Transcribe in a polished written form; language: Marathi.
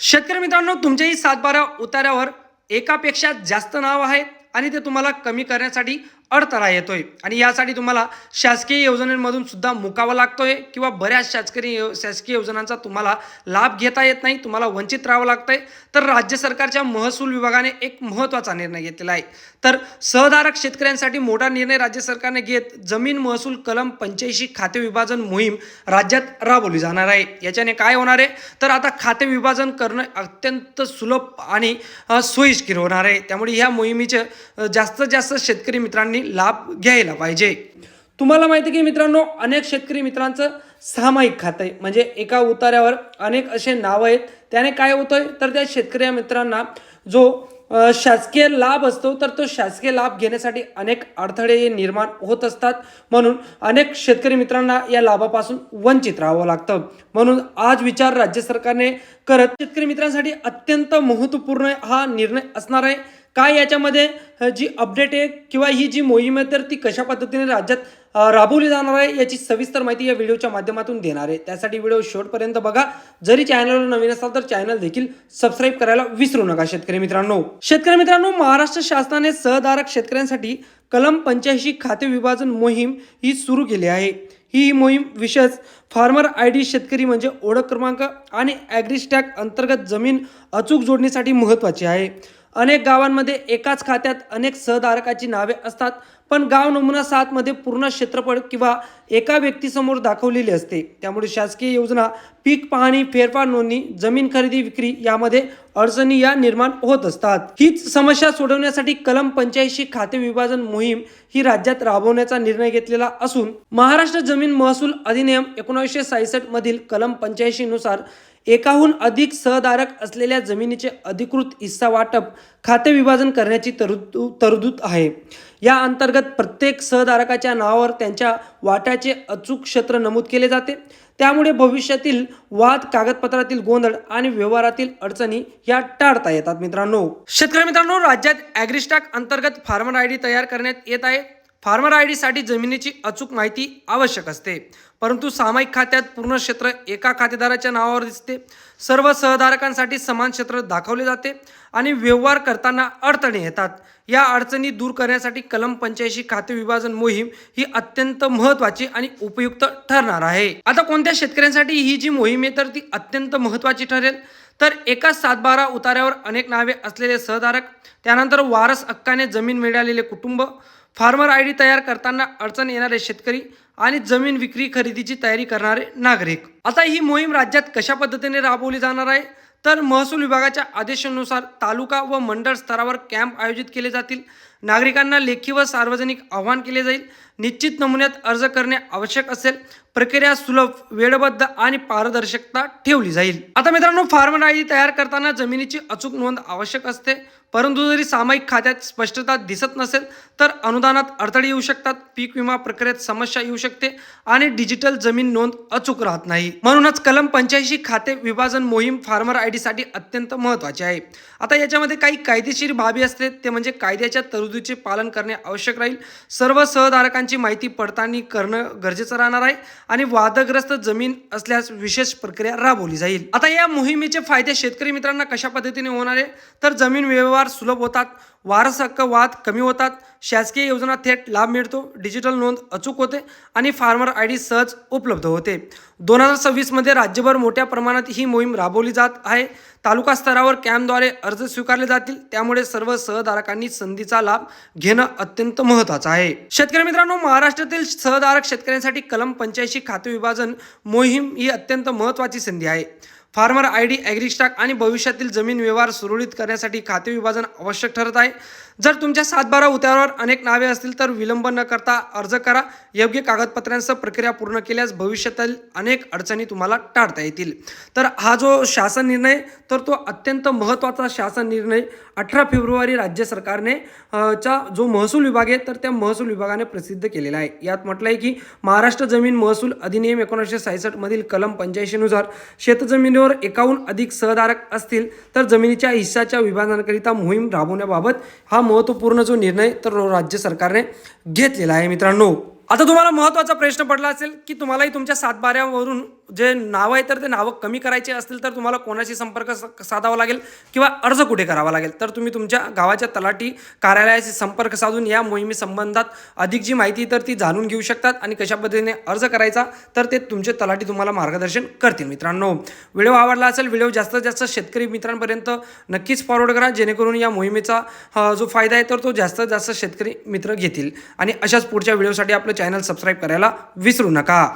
शेतकरी मित्रांनो, तुमच्याही 7-12 उतार्यावर एकापेक्षा जास्त नाव आहेत आणि ते तुम्हाला कमी करण्यासाठी अडथळा येतोय आणि यासाठी तुम्हाला शासकीय योजनेमधून सुद्धा मुकावं लागतोय किंवा बऱ्याच शासकीय योजनांचा तुम्हाला लाभ घेता येत नाही, तुम्हाला वंचित राहावं लागतंय. तर राज्य सरकारच्या महसूल विभागाने एक महत्त्वाचा निर्णय घेतलेला आहे. तर सहधारक शेतकऱ्यांसाठी मोठा निर्णय राज्य सरकारने घेत जमीन महसूल कलम 85 खाते विभाजन मोहीम राज्यात राबवली जाणार आहे. याच्याने काय होणार आहे, तर आता खाते विभाजन करणं अत्यंत सुलभ आणि सोयीस्कर होणार आहे. त्यामुळे ह्या मोहिमेचे जास्तीत जास्त शेतकरी मित्रांनी लाभ घ्यायला पाहिजे. तुम्हाला माहिती आहे की मित्रांनो, अनेक शेतकरी मित्रांचं सामायिक खातं आहे, म्हणजे एका उतार्यावर अनेक असे नाव आहेत. त्याने काय होतंय, तर त्या शेतकरी मित्रांना जो शासकीय लाभ असतो, तर तो शासकीय लाभ घेण्यासाठी अनेक अडथळे निर्माण होत असतात. म्हणून अनेक शेतकरी मित्रांना या लाभापासून वंचित राहावं लागतं. म्हणून आज विचार राज्य सरकारने करत शेतकरी मित्रांसाठी अत्यंत महत्त्वपूर्ण हा निर्णय असणार आहे. काय याच्यामध्ये जी अपडेट आहे किंवा ही जी मोहीम आहे, तर ती कशा पद्धतीने राज्यात राबवली जाणार आहे याची सविस्तर माहिती या व्हिडिओच्या माध्यमातून देणार आहे. त्यासाठी व्हिडिओ शेवटपर्यंत बघा. जरी चॅनलवर नवीन असाल तर चॅनल देखील सबस्क्राईब करायला विसरू नका. शेतकरी मित्रांनो, महाराष्ट्र शासनाने सहधारक शेतकऱ्यांसाठी कलम 85 खाते विभाजन मोहीम ही सुरू केली आहे. ही मोहीम विशेष फार्मर ID शेतकरी म्हणजे ओळख क्रमांक आणि ॲग्रीस्टॅग अंतर्गत जमीन अचूक जोडणीसाठी महत्त्वाची आहे. अनेक गावांमध्ये एकाच खात्यात अनेक सहधारकाची नावे असतात, पण गाव नमुना 7 मध्ये पूर्ण क्षेत्रफळ किंवा एका व्यक्तीसमोर दाखवलेली असते. त्यामुळे शासकीय योजना, पीक पाहणी, फेरफार नोंदणी, जमीन खरेदी विक्री यामध्ये अडचणी या निर्माण होत असतात. हीच समस्या सोडवण्यासाठी कलम 85 खाते विभाजन मोहीम ही राज्यात राबवण्याचा निर्णय घेतलेला असून महाराष्ट्र जमीन महसूल अधिनियम 1966 मधील कलम 85 नुसार एकाहून अधिक सहधारक असलेल्या जमिनीचे अधिकृत हिस्सा वाटप खाते विभाजन करण्याची तरतूद आहे. या अंतर्गत प्रत्येक सहधारकाच्या नावावर त्यांच्या वाट्याचे अचूक क्षेत्र नमूद केले जाते. त्यामुळे भविष्यातील वाद, कागदपत्रातील गोंधळ आणि व्यवहारातील अडचणी या टाळता येतात. शेतकरी मित्रांनो, राज्यात ॲग्रीस्टॅग अंतर्गत फार्मर ID तयार करण्यात येत आहे. फार्मर ID साठी जमिनीची अचूक माहिती आवश्यक असते, परंतु सामायिक खात्यात पूर्ण क्षेत्र एका खातेदाराच्या नावावर दिसते. सर्व सहधारकांसाठी समान क्षेत्र दाखवले जाते आणि व्यवहार करताना अडचणी येतात. या अडचणी दूर करण्यासाठी कलम 85 खाते विभाजन मोहीम ही अत्यंत महत्त्वाची आणि उपयुक्त ठरणार आहे. आता कोणत्या शेतकऱ्यांसाठी ही जी मोहीम आहे, तर ती अत्यंत महत्त्वाची ठरेल, तर एकाच 7-12 उतार्यावर अनेक नावे असलेले सहधारक, त्यानंतर वारस हक्काने जमीन मिळालेले कुटुंब, फार्मर ID तयार करताना अडचण येणारे शेतकरी आणि जमीन विक्री खरेदीची तयारी करणारे नागरिक. आता ही मोहीम राज्यात कशा पद्धतीने राबवली जाणार आहे, तर महसूल विभागाच्या आदेशानुसार तालुका व मंडळ स्तरावर कॅम्प आयोजित केले जातील. नागरिकांना लेखी व सार्वजनिक आवाहन केले जाईल. निश्चित नमुन्यात अर्ज करणे आवश्यक असेल. प्रक्रिया सुलभ, वेळबद्ध आणि पारदर्शकता ठेवली जाईल. आता मित्रांनो, फार्मर ID तयार करताना जमिनीची अचूक नोंद आवश्यक असते, परंतु जरी सामायिक खात्यात स्पष्टता दिसत नसेल तर अनुदानात अडथळे येऊ शकतात, पीक विमा प्रक्रियेत समस्या येऊ शकते आणि डिजिटल जमीन नोंद अचूक राहत नाही. म्हणूनच कलम 85 खाते विभाजन मोहीम फार्मर ID साठी अत्यंत महत्त्वाची आहे. आता याच्यामध्ये काही कायदेशीर बाबी असते, ते म्हणजे कायद्याच्या तरतुदीचे पालन करणे आवश्यक राहील. सर्व सहधारकांची माहिती पडताळणी करणं गरजेचं राहणार आहे आणि वादग्रस्त जमीन असल्यास विशेष प्रक्रिया राबवली जाईल. आता या मोहिमेचे फायदे शेतकरी मित्रांना कशा पद्धतीने होणार आहे, तर जमीन व्यवहार सुलभ होतात, वारस हक्क वाद कमी होतात, शासकीय योजना थेट लाभ मिळतो, डिजिटल नोंद अचूक होते आणि फार्मर ID सहज उपलब्ध होते. 2026 मध्ये राज्यभर मोठ्या प्रमाणात ही मोहीम राबवली जात आहे. तालुका स्तरावर कॅम्पद्वारे अर्ज स्वीकारले जातील. त्यामुळे सर्व सहधारकांनी संधीचा लाभ घेणं अत्यंत महत्त्वाचं आहे. शेतकरी मित्रांनो, महाराष्ट्रातील सहधारक शेतकऱ्यांसाठी कलम 85 खाते विभाजन मोहीम ही अत्यंत महत्त्वाची संधी आहे. फार्मर ID, ॲग्रीस्टॅग आणि भविष्यातील जमीन व्यवहार सुरळीत करण्यासाठी खाते विभाजन आवश्यक ठरत आहे. जर तुमच्या 7-12 उतार्यावर अनेक नावे असतील तर विलंब न करता अर्ज करा. योग्य कागदपत्रांसह प्रक्रिया पूर्ण केल्यास भविष्यातील अनेक अडचणी तुम्हाला टाळता येतील. तर हा जो शासन निर्णय, तर तो अत्यंत महत्त्वाचा शासन निर्णय 18 फेब्रुवारी राज्य सरकारने चा जो महसूल विभाग आहे, तर त्या महसूल विभागाने प्रसिद्ध केलेला आहे. यात म्हटलं आहे की महाराष्ट्र जमीन महसूल अधिनियम 1966 मधील कलम 85 नुसार शेतजमिनीवर एकाहून अधिक सहधारक असतील तर जमिनीच्या हिस्साच्या विभाजनाकरिता मोहीम राबवण्याबाबत हा महत्त्वपूर्ण जो निर्णय तर राज्य सरकारने घेतलेला आहे. मित्रांनो, आता तुम्हाला महत्त्वाचा प्रश्न पडला असेल की तुम्हालाही तुमच्या 7-12 वरून जे नावं आहे तर ते नावं कमी करायचे असतील तर तुम्हाला कोणाशी संपर्क साधावा लागेल किंवा अर्ज कुठे करावा लागेल, तर तुम्ही तुमच्या गावाच्या तलाठी कार्यालयाशी संपर्क साधून या मोहिमे संबंधात अधिक जी माहिती तर ती जाणून घेऊ शकतात आणि कशा पद्धतीने अर्ज करायचा तर ते तुमचे तलाठी तुम्हाला मार्गदर्शन करतील. मित्रांनो, व्हिडिओ आवडला असेल, व्हिडिओ जास्तीत जास्त शेतकरी मित्रांपर्यंत नक्कीच फॉरवर्ड करा, जेणेकरून या मोहिमेचा जो फायदा आहे तर तो जास्तीत जास्त शेतकरी मित्र घेतील. आणि अशाच पुढच्या व्हिडिओसाठी आपलं चॅनल सबस्क्राईब करायला विसरू नका.